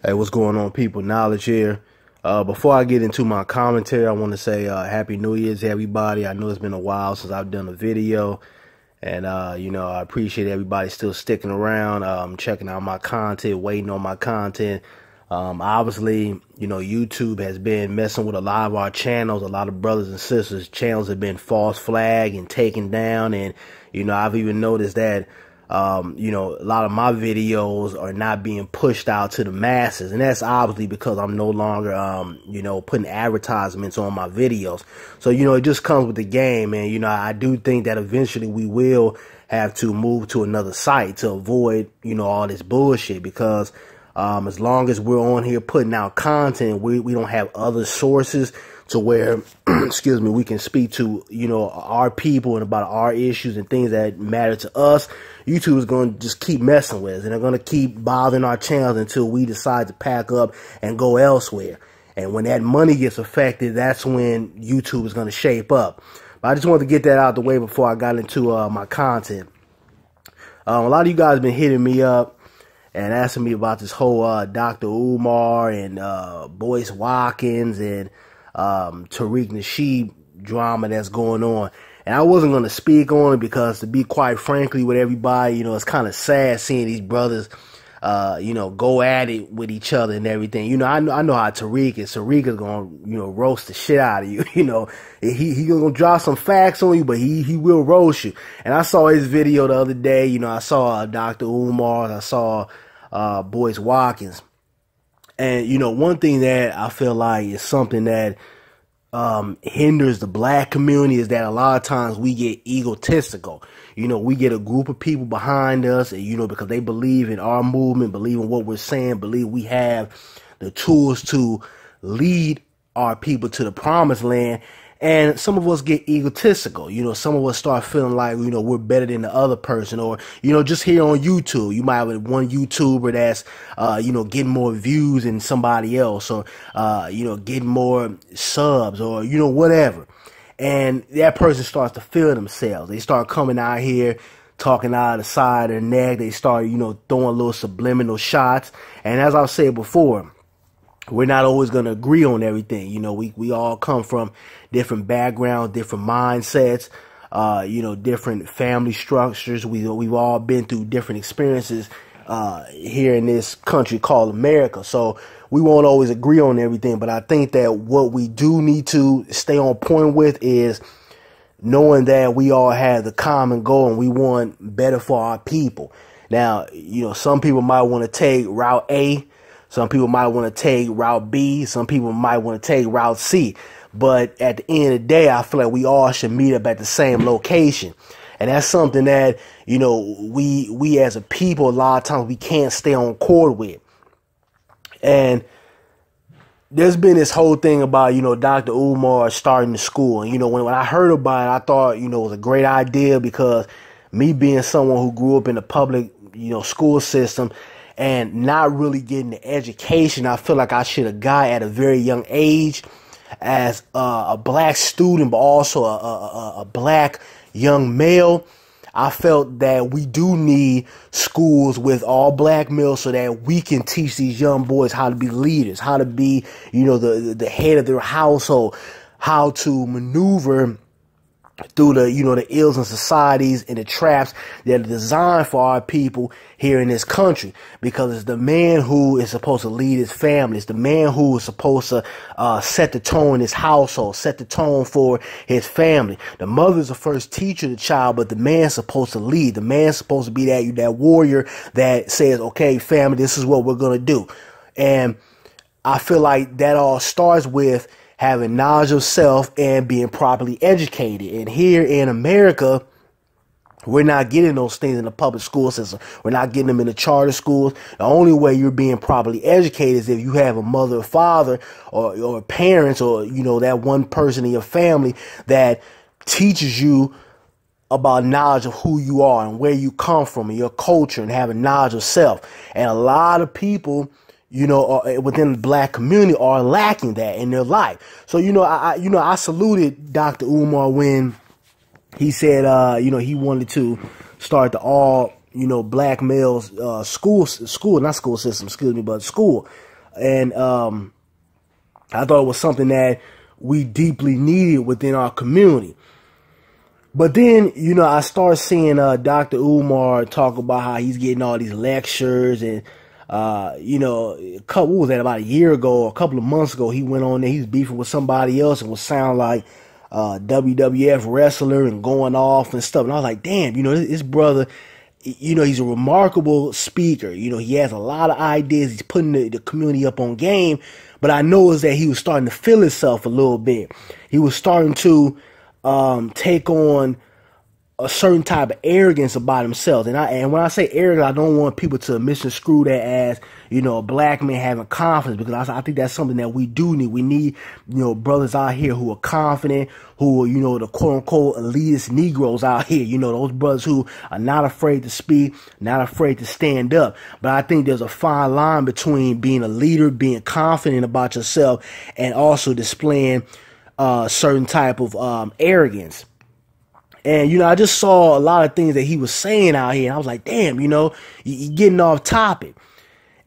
Hey, what's going on, people? Knowledge here. Before I get into my commentary, I want to say Happy New Year's to everybody. I know it's been a while since I've done a video, and I appreciate everybody still sticking around, checking out my content, waiting on my content. Obviously, YouTube has been messing with a lot of our channels. A lot of brothers and sisters' channels have been false flagged and taken down, and I've even noticed that a lot of my videos are not being pushed out to the masses, and that's obviously because I'm no longer, putting advertisements on my videos. So, it just comes with the game, and, I do think that eventually we will have to move to another site to avoid, all this bullshit, because as long as we're on here putting out content, we don't have other sources to where, excuse me, we can speak to, our people and about our issues and things that matter to us. YouTube is going to just keep messing with us, and they're going to keep bothering our channels until we decide to pack up and go elsewhere. And when that money gets affected, that's when YouTube is going to shape up. But I just wanted to get that out of the way before I got into my content. A lot of you guys have been hitting me up and asking me about this whole Dr. Umar and Boyce and Tariq Nasheed drama that's going on. And I wasn't going to speak on it because, to be quite frankly with everybody, it's kind of sad seeing these brothers, go at it with each other and everything. I know how Tariq is. Tariq is going to, roast the shit out of you. He going to drop some facts on you, but he will roast you. And I saw his video the other day. I saw Dr. Umar. I saw Boyce Watkins. And, one thing that I feel like is something that hinders the black community is that a lot of times we get egotistical. We get a group of people behind us, and, because they believe in our movement, believe in what we're saying, believe we have the tools to lead our people to the promised land. And some of us get egotistical. Some of us start feeling like, we're better than the other person. Or, just here on YouTube, you might have one YouTuber that's, getting more views than somebody else, or, getting more subs, or, whatever. And that person starts to feel themselves. They start coming out here talking out of the side of their neck. They start, throwing little subliminal shots. And as I've said before, we're not always going to agree on everything. We all come from different backgrounds, different mindsets, different family structures. We've all been through different experiences here in this country called America. So we won't always agree on everything. But I think that what we do need to stay on point with is knowing that we all have the common goal and we want better for our people. Now, some people might want to take route A. Some people might want to take route B. Some people might want to take route C. But at the end of the day, I feel like we all should meet up at the same location. And that's something that, we as a people, a lot of times we can't stay on court with. And there's been this whole thing about, Dr. Umar starting the school. And, when I heard about it, I thought, it was a great idea, because me being someone who grew up in the public, school system, and not really getting the education I feel like I should have got at a very young age as a black student, but also a black young male. I felt that we do need schools with all black males so that we can teach these young boys how to be leaders, how to be, the head of their household, how to maneuver through the ills and societies and the traps that are designed for our people here in this country. Because it's the man who is supposed to lead his family. It's the man who is supposed to set the tone in his household, set the tone for his family. The mother's the first teacher of the child, but the man's supposed to lead. The man's supposed to be that warrior that says, okay, family, this is what we're going to do. And I feel like that all starts with having knowledge of self and being properly educated. And here in America, we're not getting those things in the public school system. We're not getting them in the charter schools. The only way you're being properly educated is if you have a mother or father or parents, or, that one person in your family that teaches you about knowledge of who you are and where you come from and your culture, and having knowledge of self. And a lot of people, within the black community are lacking that in their life. So, I saluted Dr. Umar when he said, he wanted to start the all, black males, school, not school system, excuse me, but school. And I thought it was something that we deeply needed within our community. But then, you know, I started seeing Dr. Umar talk about how he's getting all these lectures. And, you know, what was that, about a year ago or a couple of months ago, he went on there, he was beefing with somebody else and was sound like WWF wrestler and going off and stuff. And I was like, damn, you know, this brother, you know, he's a remarkable speaker. You know, he has a lot of ideas. He's putting the community up on game. But I noticed that he was starting to feel himself a little bit. He was starting to take on a certain type of arrogance about himself. And when I say arrogant, I don't want people to misconstrue that as, you know, a black man having confidence, because I think that's something that we do need. We need, you know, brothers out here who are confident, who are, you know, the quote unquote elitist Negroes out here, you know, those brothers who are not afraid to speak, not afraid to stand up. But I think there's a fine line between being a leader, being confident about yourself, and also displaying certain type of arrogance. And, you know, I just saw a lot of things that he was saying out here. And I was like, damn, you know, you're getting off topic.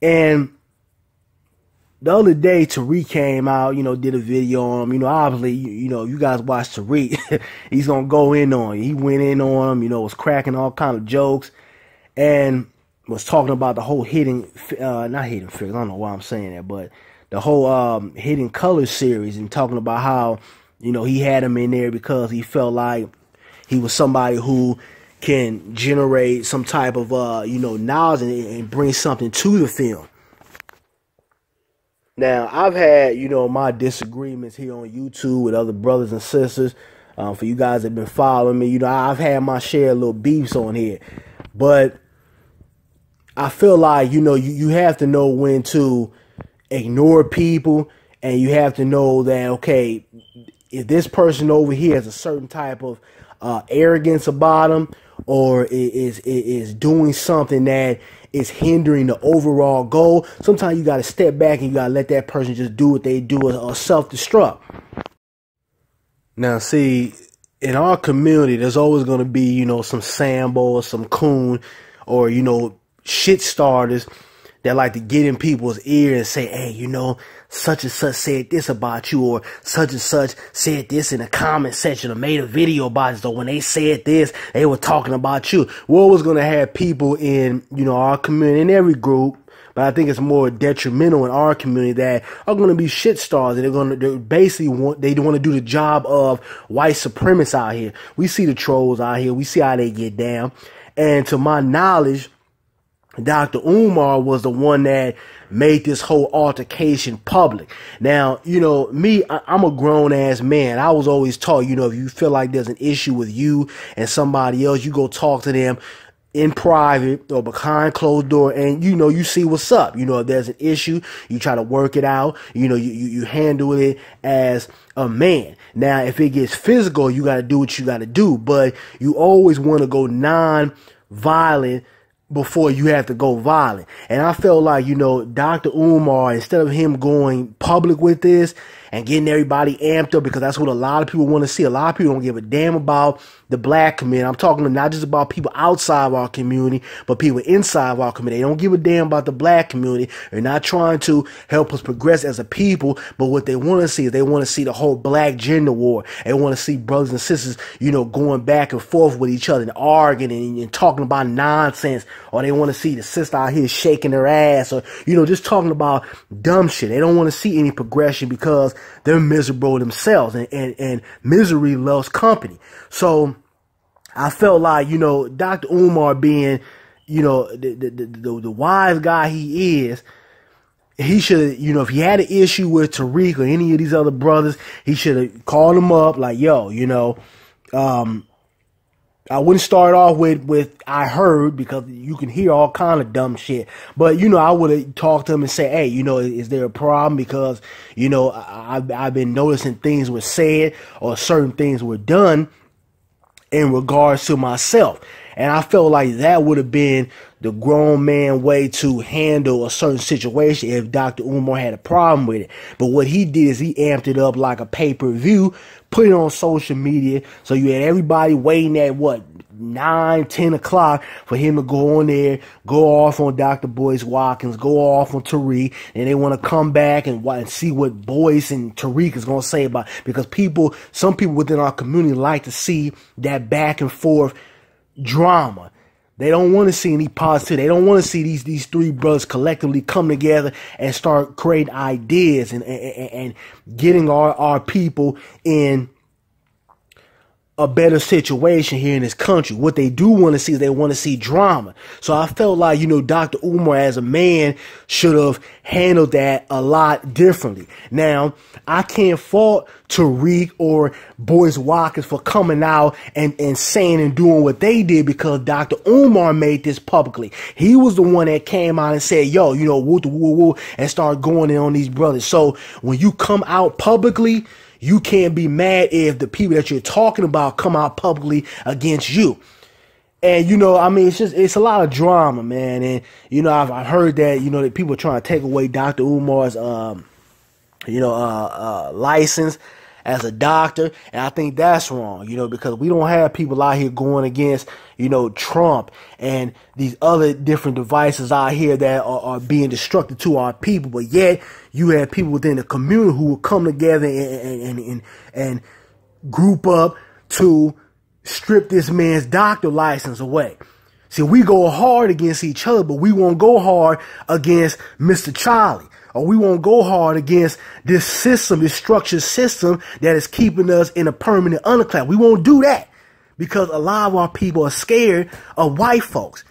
And the other day, Tariq came out, you know, did a video on him. You know, obviously, you know, you guys watch Tariq. He's going to go in on you. He went in on him, you know, was cracking all kind of jokes. And was talking about the whole not Hidden Figures, I don't know why I'm saying that, but the whole Hidden Colors series, and talking about how, you know, he had him in there because he felt like he was somebody who can generate some type of, you know, knowledge and bring something to the film. Now, I've had, you know, my disagreements here on YouTube with other brothers and sisters. For you guys that have been following me, you know, I've had my share of little beefs on here. But I feel like, you know, you have to know when to ignore people, and you have to know that, okay, if this person over here has a certain type of arrogance about him, or is doing something that is hindering the overall goal, sometimes you got to step back and you got to let that person just do what they do, or self-destruct. Now, see, in our community, there's always going to be, you know, some Sambo or some coon, or, you know, shit starters that like to get in people's ear and say, hey, you know, such and such said this about you, or such and such said this in the comment section, or made a video about it. So when they said this, they were talking about you. We're always going to have people in, you know, our community, in every group, but I think it's more detrimental in our community, that are going to be shit stars. And they basically want to do the job of white supremacists out here. We see the trolls out here. We see how they get down. And to my knowledge, Dr. Umar was the one that made this whole altercation public. Now, you know, me, I'm a grown ass man. I was always taught, you know, if you feel like there's an issue with you and somebody else, you go talk to them in private or behind closed door, and, you know, you see what's up. You know, if there's an issue, you try to work it out. You know, you handle it as a man. Now, if it gets physical, you got to do what you got to do, but you always want to go non-violent before you have to go violent. And I felt like, you know, Dr. Umar, instead of him going public with this and getting everybody amped up, because that's what a lot of people want to see. A lot of people don't give a damn about the black community. I'm talking not just about people outside of our community, but people inside of our community. They don't give a damn about the black community. They're not trying to help us progress as a people, but what they want to see is they want to see the whole black gender war. They want to see brothers and sisters, you know, going back and forth with each other and arguing and talking about nonsense, or they want to see the sister out here shaking her ass, or, you know, just talking about dumb shit. They don't want to see any progression because they're miserable themselves, and misery loves company. So I felt like, you know, Dr. Umar, being, you know, the wise guy he is, he should, you know, if he had an issue with Tariq or any of these other brothers, he should have called them up like, yo, you know, I wouldn't start off with I heard, because you can hear all kind of dumb shit. But, you know, I would have talked to him and say, hey, you know, is there a problem? Because, you know, I've been noticing things were said or certain things were done in regards to myself. And I felt like that would have been the grown man way to handle a certain situation if Dr. Umar had a problem with it. But what he did is he amped it up like a pay-per-view, put it on social media. So you had everybody waiting at what, 9, 10 o'clock for him to go on there, go off on Dr. Boyce Watkins, go off on Tariq, and they want to come back and see what Boyce and Tariq is going to say about it. Because some people within our community like to see that back and forth drama. They don't want to see any positivity. They don't want to see these three brothers collectively come together and start creating ideas and getting our people in a better situation here in this country. What they do want to see is they want to see drama. So I felt like, Dr. Umar as a man should have handled that a lot differently. Now, I can't fault Tariq or Boyce Watkins for coming out and saying and doing what they did, because Dr. Umar made this publicly. He was the one that came out and said, yo, woo woo woo, and started going in on these brothers. So when you come out publicly, you can't be mad if the people that you're talking about come out publicly against you. And, it's a lot of drama, man. And, I've heard that, that people are trying to take away Dr. Umar's, license as a doctor. And I think that's wrong, because we don't have people out here going against, Trump and these other different devices out here that are being destructive to our people. But yet you have people within the community who will come together and group up to strip this man's doctor license away. See, we go hard against each other, but we won't go hard against Mr. Charlie. Or we won't go hard against this system, this structured system that is keeping us in a permanent underclass. We won't do that because a lot of our people are scared of white folks.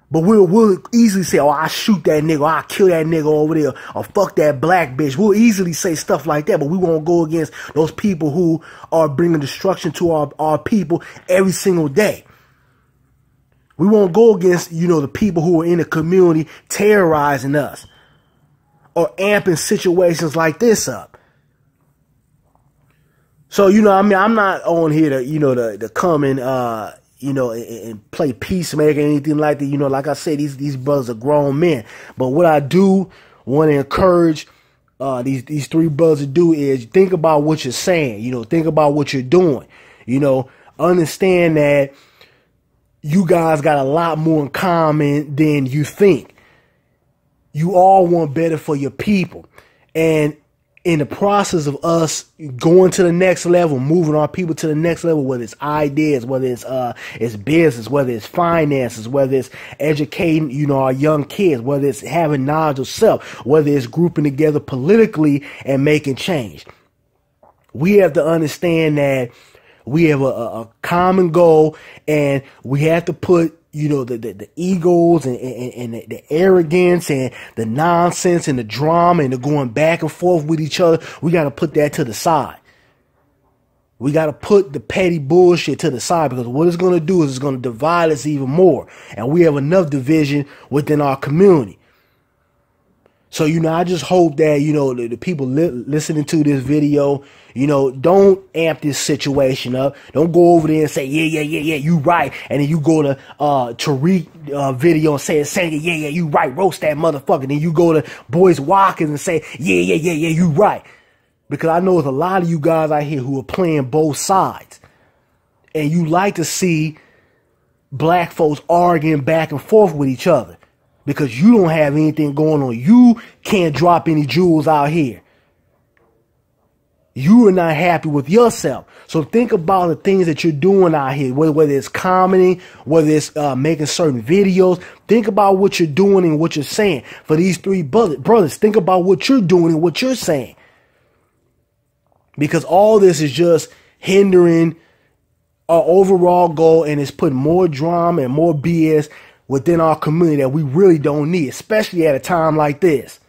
But we'll easily say, oh, I shoot that nigga, or I kill that nigga over there, or fuck that black bitch. We'll easily say stuff like that, but we won't go against those people who are bringing destruction to our people every single day. We won't go against, the people who are in the community terrorizing us or amping situations like this up. So, I'm not on here to come and, and play peacemaker or anything like that. Like I said, these brothers are grown men. But what I do want to encourage these three brothers to do is think about what you're saying. Think about what you're doing. Understand that you guys got a lot more in common than you think. You all want better for your people. And in the process of us going to the next level, moving our people to the next level, whether it's ideas, whether it's business, whether it's finances, whether it's educating, our young kids, whether it's having knowledge of self, whether it's grouping together politically and making change. We have to understand that we have a common goal, and we have to put the egos and the arrogance and the nonsense and the drama and the going back and forth with each other. We got to put that to the side. We got to put the petty bullshit to the side, because what it's going to do is it's going to divide us even more. And we have enough division within our community. So, I just hope that, the people listening to this video, don't amp this situation up. Don't go over there and say, yeah, you right. And then you go to Tariq video and saying, yeah, you right. Roast that motherfucker. Then you go to Boyce Watkins and say, yeah, you right. Because I know there's a lot of you guys out here who are playing both sides. And you like to see black folks arguing back and forth with each other. Because you don't have anything going on. You can't drop any jewels out here. You are not happy with yourself. So think about the things that you're doing out here, whether it's commenting, whether it's making certain videos. Think about what you're doing and what you're saying. For these three brothers, think about what you're doing and what you're saying. Because all this is just hindering our overall goal, and it's putting more drama and more BS within our community that we really don't need, especially at a time like this.